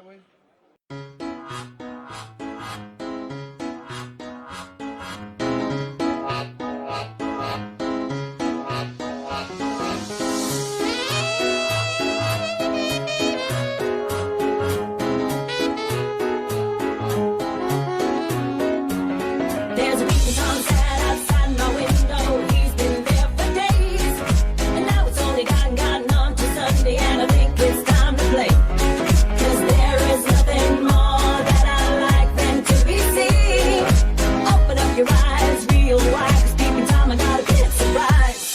oui. There's a beacon sunset outside my window. He's been there for days, and now it's only gotten on to Sunday, and I think it's time to play. 'Cause there is nothing more that I like than to be seen. Open up your eyes real wide, 'cause peeping Tom, I got a big surprise.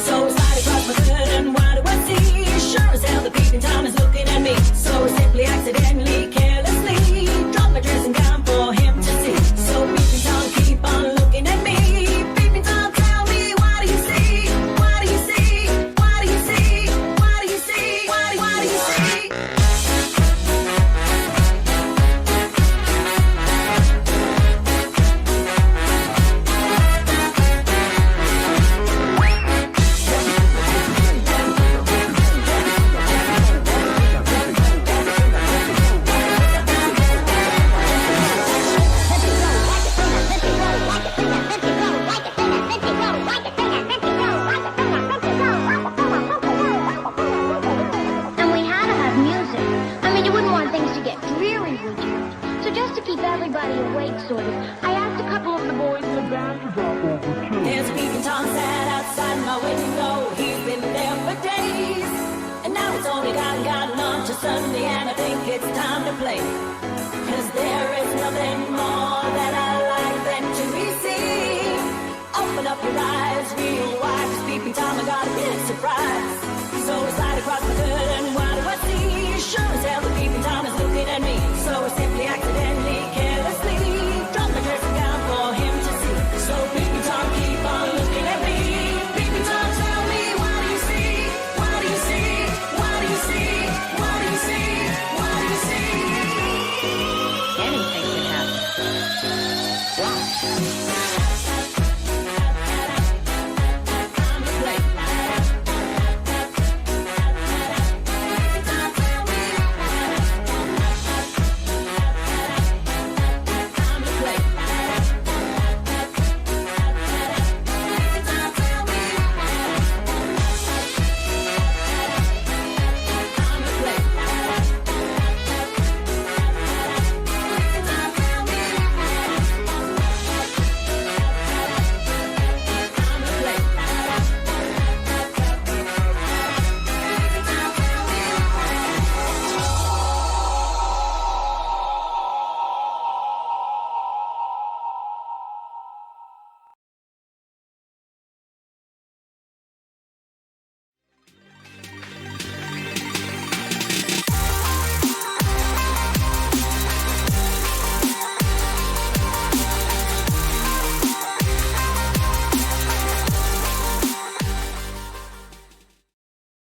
So it's right across my hood, and what do I see? Sure as hell the peeping Tom is looking at me. So I simply, accidentally, carelessly dropped my dressing gown for him to see. So peeping Tom, keep on looking at me. Peeping Tom, tell me, what do you see? What do you see? What do you see? What do you see? What do you see? And we had to have music. I mean, you wouldn't want things to get dreary, would you? So just to keep everybody awake, sort of, I asked a couple of the boys in the band to drop over too. There's a peeping Tom sat outside my window. He's been there for days, and now it's only gotten on to Sunday, and I think it's time to play. 'Cause there is nothing more